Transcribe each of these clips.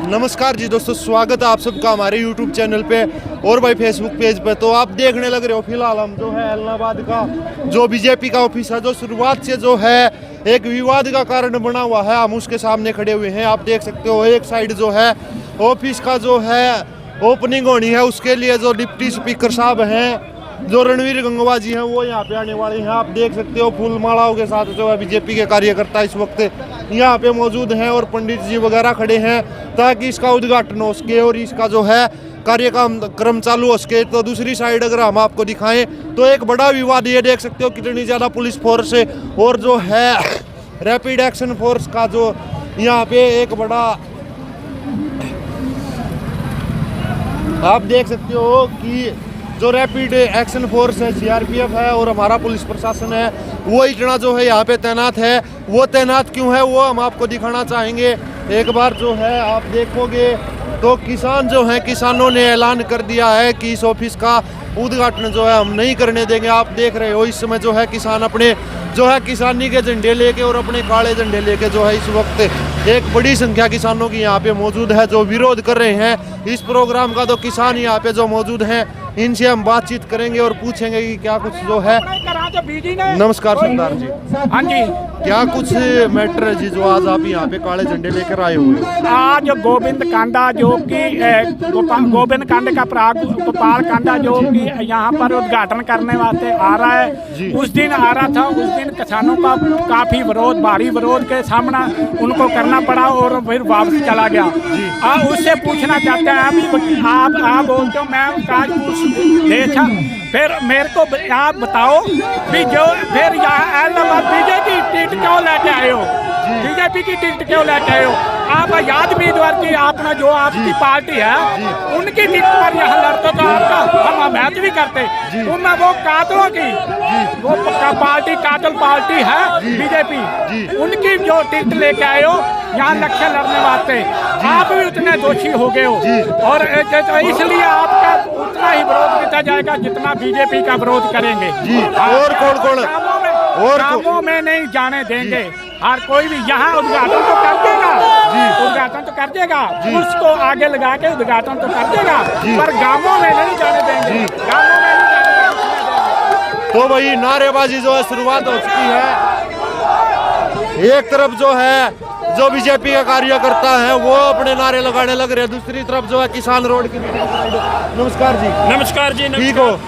नमस्कार जी दोस्तों, स्वागत है आप सबका हमारे YouTube चैनल पे और भाई Facebook पेज पे। तो आप देखने लग रहे हो फिलहाल हम जो है इलाहाबाद का जो बीजेपी का ऑफिस है, जो शुरुआत से जो है एक विवाद का कारण बना हुआ है, हम उसके सामने खड़े हुए हैं। आप देख सकते हो एक साइड जो है ऑफिस का जो है ओपनिंग होनी है, उसके लिए जो डिप्टी स्पीकर साहब हैं, जो रणवीर गंगवा जी हैं, वो यहाँ पे आने वाले हैं। आप देख सकते हो फूल मालाओं के साथ जो है बीजेपी के कार्यकर्ता इस वक्त यहाँ पे मौजूद हैं और पंडित जी वगैरह खड़े हैं ताकि इसका उद्घाटन हो सके और इसका जो है कार्यक्रम चालू हो सके। तो दूसरी साइड अगर हम आपको दिखाएं तो एक बड़ा विवाद ये देख सकते हो कितनी ज़्यादा पुलिस फोर्स और जो है रैपिड एक्शन फोर्स का जो यहाँ पे एक बड़ा आप देख सकते हो कि जो रैपिड एक्शन फोर्स है, सीआरपीएफ है और हमारा पुलिस प्रशासन है, वो इतना जो है यहाँ पे तैनात है। वो तैनात क्यों है वो हम आपको दिखाना चाहेंगे। एक बार जो है आप देखोगे तो किसान जो हैं, किसानों ने ऐलान कर दिया है कि इस ऑफिस का उद्घाटन जो है हम नहीं करने देंगे। आप देख रहे हो इस समय जो है किसान अपने जो है किसानी के झंडे लेके और अपने काले झंडे लेके जो है इस वक्त एक बड़ी संख्या किसानों की यहाँ पे मौजूद है जो विरोध कर रहे हैं इस प्रोग्राम का। तो किसान यहाँ पे जो मौजूद हैं इनसे हम बातचीत करेंगे और पूछेंगे कि क्या कुछ जो है। नमस्कार सरदार जी। हाँ जी, क्या कुछ मैटर है जी जो आज आप यहाँ पे काले झंडे लेकर आए हुए हैं? आज गोविंद कांडा जो कि गोविंद कांडे का प्राग गोपाल कांडा जो कि यहाँ पर उद्घाटन करने वास्ते आ रहा है, उस दिन आ रहा था। उस दिन किसानों का काफी विरोध, भारी विरोध के सामना उनको करना पड़ा और फिर वापस चला गया। उससे पूछना चाहते हैं अभी आप बोलते हो मैं काज देखा, फिर मेरे को आप बताओ भी जो फिर यहाँ बीजेपी की टिकट क्यों लेके आए हो? बीजेपी की टिकट क्यों लेके आए हो? आप आजाद उम्मीदवार की आपने जो आपकी पार्टी है उनकी टिकट पर यहाँ लड़ते तो आपका हम अभ्यास भी करते। उनमें वो कातलों की वो पार्टी कातल पार्टी है बीजेपी, उनकी जो टिकट लेके आए हो यहाँ लक्ष्य लड़ने वास्ते, आप भी उतने दोषी हो गए हो और इसलिए आपका उतना ही विरोध किया जाएगा जितना बीजेपी का विरोध करेंगे। और कौन और कामों में नहीं जाने देंगे। हर कोई भी यहाँ उद्घाटन तो कर देगा, उद्घाटन तो कर देगा, उसको आगे लगा के उद्घाटन तो कर देगा, पर गांवों में नहीं जाने देंगे, गांवों में नहीं जाने देंगे। तो वही नारेबाजी जो है शुरुआत हो चुकी है। एक तरफ जो है जो बीजेपी का कार्यकर्ता है वो अपने नारे लगाने लग रहे हैं, दूसरी तरफ जो है किसान रोड की। नमस्कार जी। नमस्कार जी। ठीक हो?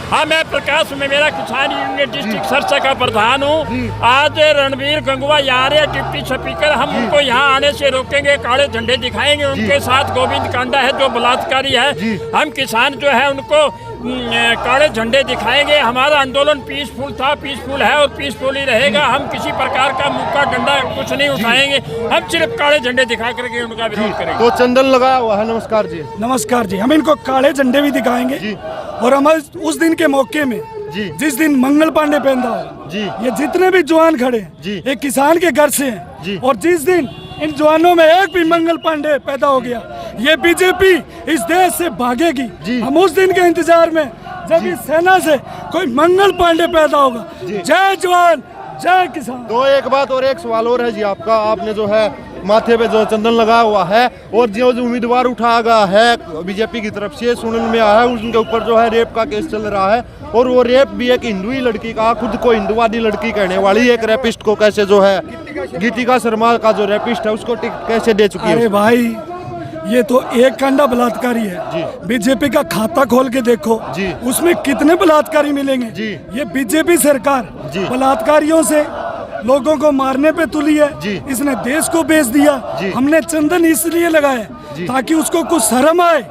हाँ, मैं प्रकाश में मेरा किसान यूनियन डिस्ट्रिक्ट सरसा का प्रधान हूँ। आज रणवीर गंगवा यहाँ रहे डिप्टी स्पीकर, हम उनको यहाँ आने से रोकेंगे, काले झंडे दिखाएंगे। उनके साथ गोविंद कांडा है जो बलात्कारी है, हम किसान जो है उनको काले झंडे दिखाएंगे। हमारा आंदोलन पीसफुल था, पीसफुल है और पीसफुल ही रहेगा। हम किसी प्रकार का मुक्का डंडा कुछ नहीं उठाएंगे, हम सिर्फ काले झंडे दिखा करके उनका विरोध करेंगे। तो चंदन लगाया हुआ है। नमस्कार जी। नमस्कार जी। हम इनको काले झंडे भी दिखाएंगे और हम उस दिन के मौके में जिस दिन मंगल पांडे पैदा हो ये जितने भी जवान खड़े हैं एक किसान के घर से हैं और जिस दिन इन जवानों में एक भी मंगल पांडे पैदा हो गया ये बीजेपी इस देश से भागेगी। हम उस दिन के इंतजार में जब इस सेना से कोई मंगल पांडे पैदा होगा। जय जवान जय किसान। तो एक बात और एक सवाल और है जी आपका, आपने जो है माथे पे जो चंदन लगा हुआ है और जो उम्मीदवार उठाया गया है बीजेपी की तरफ से सुनने में आया है उनके ऊपर जो है रेप का केस चल रहा है और वो रेप भी एक हिंदू ही लड़की का, खुद को हिंदुवादी लड़की कहने वाली एक रेपिस्ट को कैसे जो है गीतिका शर्मा का जो रेपिस्ट है उसको टिकट कैसे दे चुकी है? अरे भाई ये तो एक कांडा बलात्कारी है। बीजेपी का खाता खोल के देखो उसमें कितने बलात्कारी मिलेंगे। ये बीजेपी सरकार बलात्कारियों से लोगों को मारने पे तुली है। इसने देश को बेच दिया। हमने चंदन इसलिए लगाया ताकि उसको कुछ शर्म आए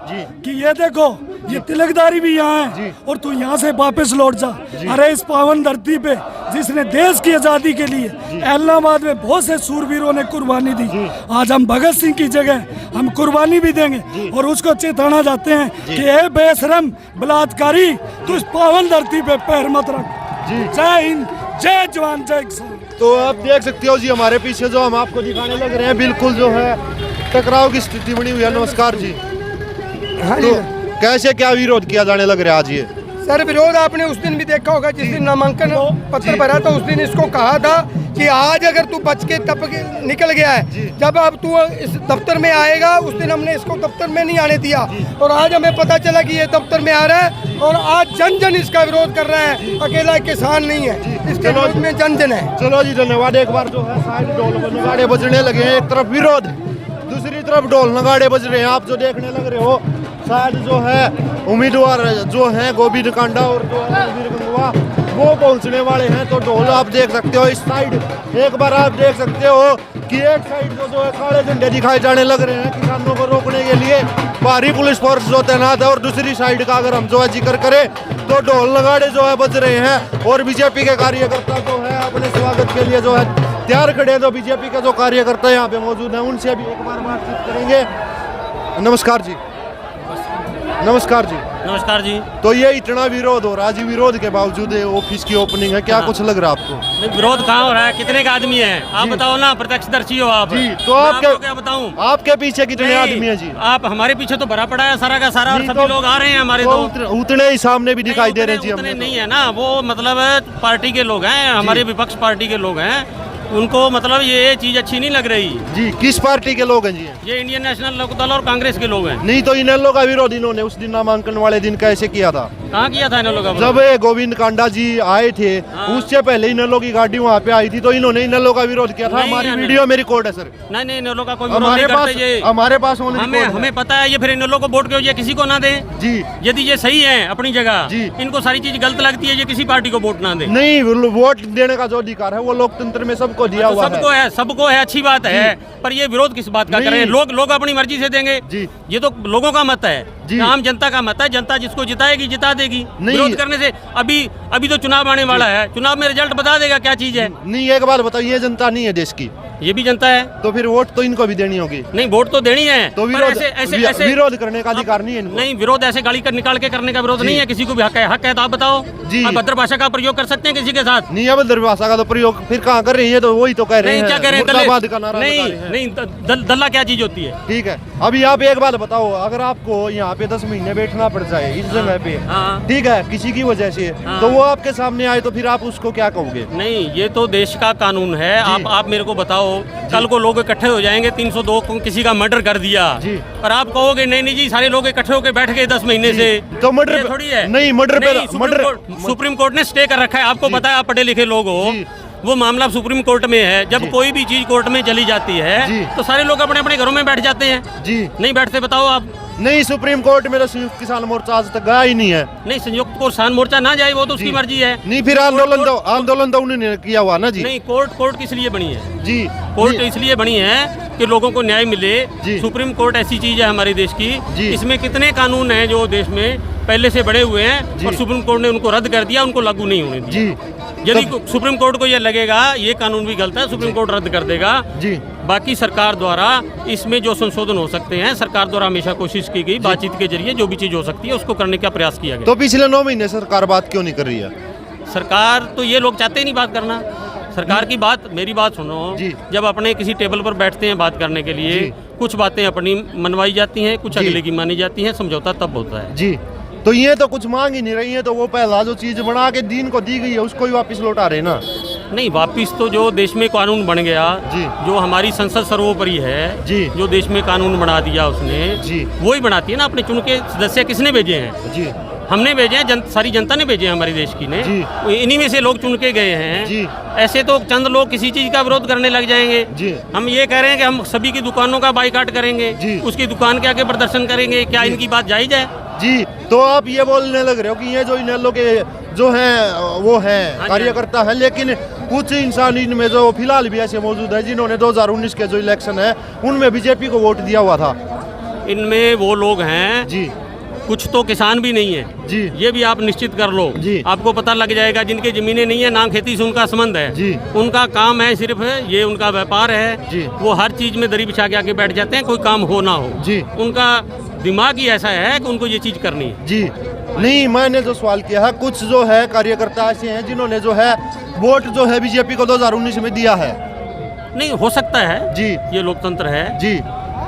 कि ये देखो ये तिलकदारी भी यहाँ है और तू यहाँ से वापस लौट जा। अरे इस पावन धरती पे जिसने देश की आज़ादी के लिए इलाहाबाद में बहुत से सूरवीरों ने कुर्बानी दी। आज हम भगत सिंह की जगह हम कुर्बानी भी देंगे और उसको चेताना चाहते हैं कि ए बेशरम बलात्कारी तू इस पावन धरती पे पैर मत रख। जय हिंद, जय जवान, जय किसान। तो आप देख सकते हो जी हमारे पीछे जो हम आपको दिखाने लग रहे हैं बिल्कुल जो है टकराव की स्थिति बनी हुई है। नमस्कार जी। हाँ तो कैसे क्या विरोध किया जाने लग रहा है आज ये? सर, विरोध आपने उस दिन भी देखा होगा जिस दिन नामांकन पत्र भरा था। उस दिन इसको कहा था कि आज अगर तू बच के तब निकल गया है, जब अब तू इस दफ्तर में आएगा, उस दिन हमने इसको दफ्तर में नहीं आने दिया और आज हमें पता चला कि ये दफ्तर में आ रहा है और आज जन जन इसका विरोध कर रहा है। अकेला किसान नहीं है, इसके विरोध में जन जन है। चलो जी, धन्यवाद। एक बार जो है साइड ढोल नगाड़े बजने लगे हैं, एक तरफ विरोध, दूसरी तरफ ढोल नगाड़े बज रहे हैं। आप जो देखने लग रहे हो शायद जो है उम्मीदवार जो है गोविंद कांडा और जो है रणबीर गंगवा वो पहुंचने वाले हैं। तो ढोल आप देख सकते हो इस साइड, एक बार आप देख सकते हो कि एक साइड जो है काले झंडे दिखाए जाने लग रहे हैं किसानों को रोकने के लिए, भारी पुलिस फोर्स जो तैनात है। और दूसरी साइड का अगर हम जो है जिक्र करें तो ढोल नगाड़े जो है बज रहे हैं और बीजेपी के कार्यकर्ता जो है अपने स्वागत के लिए जो है तैयार खड़े हैं। तो बीजेपी के जो कार्यकर्ता यहाँ पे मौजूद हैं उनसे भी एक बार बातचीत करेंगे। नमस्कार जी। नमस्कार जी। नमस्कार जी। तो ये इतना विरोध हो रहा है जी, विरोध के बावजूद ऑफिस की ओपनिंग है, क्या कुछ लग रहा है आपको? विरोध कहाँ हो रहा है? कितने का आदमी है आप बताओ ना, प्रत्यक्षदर्शी हो आप जी। तो आपके क्या बताऊं, आपके पीछे कितने आदमी हैं जी? आप हमारे पीछे तो भरा पड़ा है सारा का सारा और सभी लोग आ रहे हैं हमारे। तो उतने ही सामने भी दिखाई दे रहे हैं जी। उतने नहीं है ना, वो मतलब पार्टी के लोग हैं, हमारे विपक्ष पार्टी के लोग हैं, उनको मतलब ये चीज अच्छी नहीं लग रही जी। किस पार्टी के लोग हैं जी? ये इंडियन नेशनल लोकदल और कांग्रेस के लोग हैं। नहीं तो इन लोगों का विरोध इन्होंने उस दिन नामांकन वाले दिन कैसे किया था? कहाँ किया था इन लोगों का? जब ये गोविंद कांडा जी आए थे उससे पहले इन लोगों की गाड़ी वहाँ पे आई थी तो इन्होंने इन लोगों का विरोध किया था। हमारी वीडियो में रिकॉर्ड है सर। नहीं नहीं, इन लोगों का कोई विरोध नहीं करते ये। हमारे पास हमें पता है ये, फिर इन लोगों को वोट क्यों ये किसी को ना दे जी। यदि ये सही है अपनी जगह जी, इनको सारी चीज गलत लगती है, ये किसी पार्टी को वोट ना दे। नहीं, वोट देने का जो अधिकार है वो लोकतंत्र में सबको दिया हुआ है। सबको है, अच्छी बात है, पर ये विरोध किस बात का करें? लोग अपनी मर्जी से देंगे जी। ये तो लोगों का मत है जी, आम जनता का मत है। जनता जिसको जिताएगी जिता देगी। विरोध करने से अभी तो चुनाव आने वाला है, चुनाव में रिजल्ट बता देगा क्या चीज है। नहीं, एक बात बताओ, ये जनता नहीं है देश की, ये भी जनता है, तो फिर वोट तो इनको भी देनी होगी। नहीं, वोट तो देनी है, तो विरोध करने का अधिकार नहीं है इनको। नहीं, विरोध ऐसे गाड़ी कर निकाल के करने का विरोध नहीं है, किसी को भी हक है तो आप बताओ जी। अभद्र भाषा का प्रयोग कर सकते हैं किसी के साथ? नहीं, अभद्र भाषा का तो प्रयोग फिर कहाँ कर रही है? तो वही तो कह रहे हैं, क्या कह रहे हैं? नहीं, दल्ला क्या चीज होती है? ठीक है, अभी आप एक बात बताओ, अगर आपको यहाँ पे 10 महीने बैठना पड़ जाए इस जगह पे, ठीक है, किसी की वजह से, तो वो आपके सामने आए तो फिर आप उसको क्या कहोगे? नहीं, ये तो देश का कानून है। आप मेरे को बताओ, कल को लोग इकट्ठे हो जाएंगे, 302 को किसी का मर्डर कर दिया जी, और आप कहोगे नहीं जी सारे लोग इकट्ठे होकर बैठ गए 10 महीने से, तो मर्डर थोड़ी है। नहीं, मर्डर सुप्रीम कोर्ट ने स्टे कर रखा है, आपको पता है, आप पढ़े लिखे लोग हो। वो मामला सुप्रीम कोर्ट में है। जब कोई भी चीज कोर्ट में चली जाती है तो सारे लोग अपने अपने घरों में बैठ जाते हैं जी। नहीं बैठते? बताओ आप। नहीं, सुप्रीम कोर्ट में तो संयुक्त किसान मोर्चा आज तक गया ही नहीं है। नहीं, संयुक्त किसान मोर्चा ना जाए वो तो उसकी मर्जी है। नहीं, फिर आंदोलन तो उन्होंने किया हुआ ना जी। नहीं, कोर्ट किस लिए बनी है जी? कोर्ट इसलिए बनी है कि लोगों को न्याय मिले। सुप्रीम कोर्ट ऐसी चीज है हमारे देश की, इसमें कितने कानून हैं जो देश में पहले से बड़े हुए हैं और सुप्रीम कोर्ट ने उनको रद्द कर दिया, उनको लागू नहीं होने दिया। यदि सुप्रीम कोर्ट को यह लगेगा ये कानून भी गलत है, सुप्रीम कोर्ट रद्द कर देगा जी। बाकी सरकार द्वारा इसमें जो संशोधन हो सकते हैं, सरकार द्वारा हमेशा कोशिश की गई, बातचीत के जरिए जो भी चीज हो सकती है उसको करने का प्रयास किया गया। तो पिछले 9 महीने सरकार बात क्यों नहीं कर रही है? सरकार तो ये लोग चाहते ही नहीं बात करना। सरकार की बात, मेरी बात सुनो, जब अपने किसी टेबल पर बैठते हैं बात करने के लिए, कुछ बातें अपनी मनवाई जाती हैं, कुछ अगले की मानी जाती हैं, समझौता तब होता है जी। तो ये तो कुछ मांग ही नहीं रही है, तो वो पहला जो चीज बना के दीन को दी गई है उसको ही वापस लौटा रहे ना। नहीं, वापिस तो जो देश में कानून बन गया जी, जो हमारी संसद सर्वोपरि है जी, जो देश में कानून बना दिया उसने जी, वो ही बनाती है ना। अपने चुन के सदस्य किसने भेजे हैं जी? हमने भेजे हैं, सारी जनता ने भेजे हैं हमारे देश की ने, इन्हीं में से लोग चुन के गए हैं जी। ऐसे तो चंद लोग किसी चीज का विरोध करने लग जाएंगे जी। हम ये कह रहे हैं कि हम सभी की दुकानों का बाइकाट करेंगे जी, उसकी दुकान के आगे प्रदर्शन करेंगे, क्या इनकी बात जायज है जी? तो आप ये बोलने लग रहे हो कि ये जो इन लोग के जो हैं वो हैं कार्यकर्ता हैं, लेकिन कुछ इंसान इनमें जो फिलहाल भी ऐसे मौजूद है जिन्होंने 2019 के जो इलेक्शन है उनमें बीजेपी को वोट दिया हुआ था। इनमें वो लोग हैं जी कुछ तो किसान भी नहीं है जी। ये भी आप निश्चित कर लो जी। आपको पता लग जाएगा जिनके जमीनें नहीं है ना खेती से उनका संबंध है जी। उनका काम है सिर्फ ये उनका व्यापार है जी। वो हर चीज में दरी बिछा के आके बैठ जाते हैं कोई काम हो ना हो जी। उनका दिमाग ही ऐसा है कि उनको ये चीज करनी है। जी नहीं, मैंने जो सवाल किया है, कुछ जो है कार्यकर्ता ऐसे हैं जिन्होंने जो है वोट जो है बीजेपी को 2019 में दिया है। नहीं हो सकता है जी। ये लोकतंत्र है जी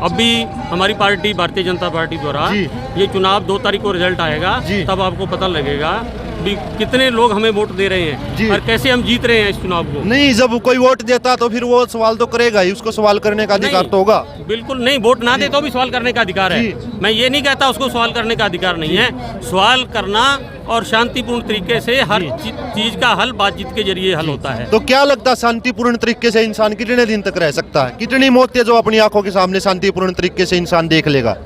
अभी हमारी पार्टी भारतीय जनता पार्टी द्वारा जी। ये चुनाव 2 तारीख को रिजल्ट आएगा जी। तब आपको पता लगेगा भी कितने लोग हमें वोट दे रहे जी। हैं और कैसे हम जीत रहे हैं इस चुनाव को। नहीं, जब कोई वोट देता तो फिर वो सवाल तो करेगा ही, उसको सवाल करने का अधिकार नहीं, तो होगा। बिल्कुल नहीं, वोट ना दे तो भी सवाल करने का अधिकार जी। है। मैं ये नहीं कहता उसको सवाल करने का अधिकार नहीं है। सवाल करना और शांतिपूर्ण तरीके से हर चीज का हल बातचीत के जरिए हल होता है। तो क्या लगता है शांतिपूर्ण तरीके से इंसान कितने दिन तक रह सकता है? कितनी मौतें जो अपनी आंखों के सामने शांतिपूर्ण तरीके से इंसान देख लेगा?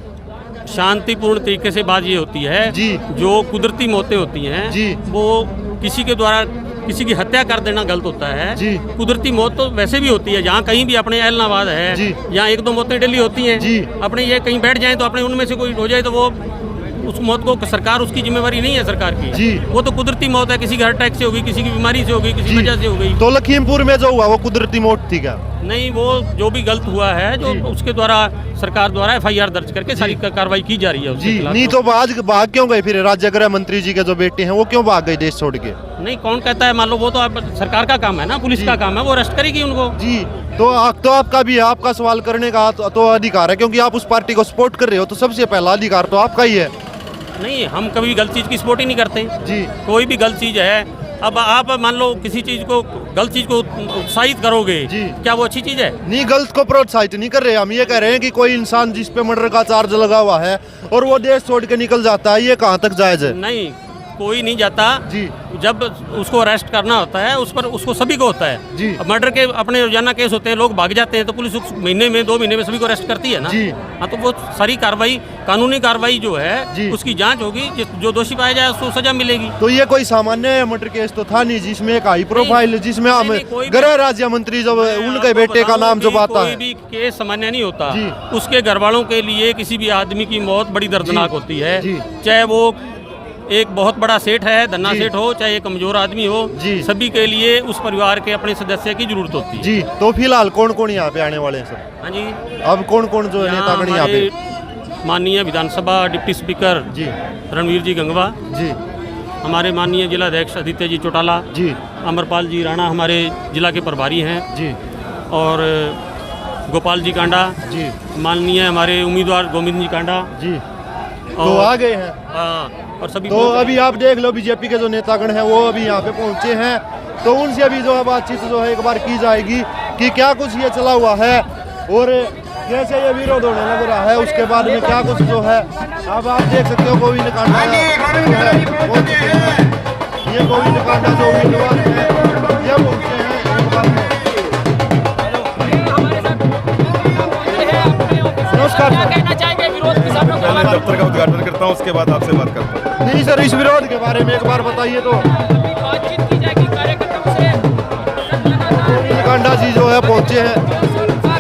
शांतिपूर्ण तरीके से बात ये होती है जी। जो कुदरती मौतें होती हैं जी। वो किसी के द्वारा किसी की हत्या कर देना गलत होता है। जी। कुदरती मौत तो वैसे भी होती है, जहाँ कहीं भी अपने एलनाबाद है जी। यहाँ 1-2 मौतें डेली होती हैं। जी। अपने ये कहीं बैठ जाएं तो अपने उनमें से कोई हो जाए तो वो उस मौत को सरकार उसकी जिम्मेवारी नहीं है सरकार की। जी। वो तो कुदरती मौत है, किसी की हार्ट अटैक से होगी, किसी की बीमारी से होगी, किसी जी। वजह से हो गई। तो लखीमपुर में जो हुआ वो कुदरती मौत थी क्या? नहीं, वो जो भी गलत हुआ है जो जी। उसके द्वारा सरकार द्वारा FIR दर्ज करके सारी कार्रवाई की जा रही है उसके जी खिलाफ। नहीं, तो आज भाग क्यों गए फिर? राज्य गृह मंत्री जी के जो बेटे हैं वो क्यों भाग गए देश छोड़ के? नहीं, कौन कहता है, मान लो वो तो आप सरकार का काम है ना, पुलिस का काम है, वो अरेस्ट करेगी उनको। जी तो आपका भी है, आपका सवाल करने का तो अधिकार है, क्योंकि आप उस पार्टी को सपोर्ट कर रहे हो, तो सबसे पहला अधिकार तो आपका ही है। नहीं, हम कभी गलत चीज़ की सपोर्ट ही नहीं करते। जी। कोई भी गलत चीज़ है, अब आप मान लो किसी चीज़ को गलत चीज़ को उत्साहित करोगे, जी। क्या वो अच्छी चीज़ है? नहीं, गलत को प्रोत्साहित नहीं कर रहे, हम ये कह रहे हैं कि कोई इंसान जिस पे मर्डर का चार्ज लगा हुआ है और वो देश छोड़ के निकल जाता है, ये कहाँ तक जायज है? नहीं, कोई नहीं जाता। जी। जब उसको अरेस्ट करना होता है उस पर उसको सभी को होता है। जी। अब मर्डर के अपने रोजाना केस होते हैं, लोग भाग जाते हैं तो पुलिस उस महीने में 2 महीने में सभी को अरेस्ट करती है ना। जी। हाँ, तो वो सारी कार्रवाई कानूनी कार्रवाई जो जी। है उसकी जांच होगी, जो दोषी पाया जाए उसको सजा मिलेगी। तो ये कोई सामान्य मर्डर केस तो था नहीं जिसमें एक हाई प्रोफाइल, जिसमें हम नहीं, कोई भी- गृह राज्य मंत्री जब मैं उनके आपको बेटे का बताऊं नाम जब कि आता कोई है, भी केस सामान्य नहीं होता। जी। उसके घर वालों के लिए किसी भी आदमी की मौत बड़ी दर्दनाक होती है। जी। चाहे वो एक बहुत बड़ा सेठ है, धन्ना जी। सेठ हो, चाहे एक कमजोर आदमी हो, जी। सभी के लिए उस परिवार के अपने सदस्य की जरूरत होती है। जी तो फिलहाल कौन कौन यहाँ पे आने वाले हैं सर? हाँ जी, अब कौन कौन जो है नेतागण यहाँ पे? हमारे माननीय विधानसभा डिप्टी स्पीकर जी। रणवीर जी गंगवा, जी। हमारे माननीय जिला अध्यक्ष आदित्य जी चौटाला, जी। अमरपाल जी राणा हमारे जिला के प्रभारी हैं, जी। और गोपाल जी कांडा, जी। माननीय हमारे उम्मीदवार गोविंद जी कांडा, जी तो और- आ गए हैं। हाँ, और सभी तो अभी आप देख लो बीजेपी के जो नेतागण हैं वो अभी यहाँ पे पहुँचे हैं, तो उनसे अभी जो है बातचीत जो है एक बार की जाएगी कि क्या कुछ ये चला हुआ है और कैसे ये विरोध होने लग रहा है, उसके बाद में क्या कुछ जो है। अब आप देख सकते हो गोविंद कांडा जो है पहुंच चुके हैं। ये गोविंद कांडा जो उम्मीदवार है ये पहुंचे हैं एक बार में। नमस्कार सर। कहना चाहेंगे विरोध की सब लोग पहले दफ्तर का उद्घाटन करता हूँ, उसके बाद आपसे बात करता हूँ। नहीं सर, इस विरोध के बारे में एक बार बताइए। तो बातचीत की जाएगी कार्यकर्ताओं से, गोविंद कांडा जी जो है पहुंचे हैं।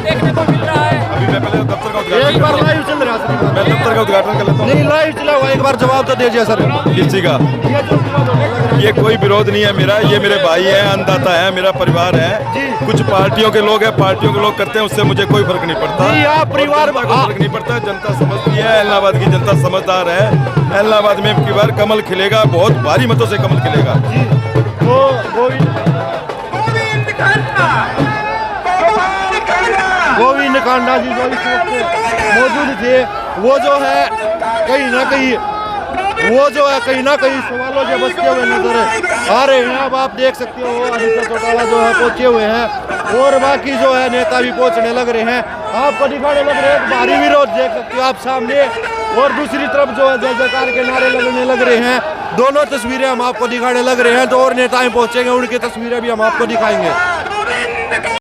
देखने को मिल रहा है। अभी मैं पहले दफ्तर का उद्घाटन एक बार करता लाइव चल रहा है हूँ। मैं सर। दफ्तर का उद्घाटन कर लेता नहीं, लाइव चला हुआ, एक बार जवाब तो दीजिए सर। हूँ। किसी का ये जो विरोध होने लग रहा है। ये कोई विरोध नहीं है मेरा, ये मेरे भाई है, अन्नदाता है, मेरा परिवार है। जी। कुछ पार्टियों के लोग हैं, पार्टियों के लोग करते हैं, उससे मुझे कोई फर्क नहीं पड़ता। नहीं, आप और परिवार- जनता को फर्क नहीं पड़ता, जनता समझती है, इलाहाबाद की जनता समझदार है। इलाहाबाद में की बार कमल खिलेगा, बहुत भारी मतों से कमल खिलेगा। जी तो गोविंद कांडा जी जो इस वक्त मौजूद थे, वो जो है कहीं ना कहीं सवालों से बचते हुए नजर आ रहे हैं। अब आप देख सकते हो आदित्य चौटाला जो है पहुंचे हुए हैं और बाकी जो है नेता भी पहुंचने लग रहे हैं। आपको दिखाने लग रहे हैं, भारी विरोध देख सकते हो आप सामने, और दूसरी तरफ जो है जय जयकार के नारे लगने लग रहे हैं। दोनों तस्वीरें हम आपको दिखाने लग रहे हैं, तो और नेताएं पहुंचेंगे, उनकी तस्वीरें भी हम आपको दिखाएंगे।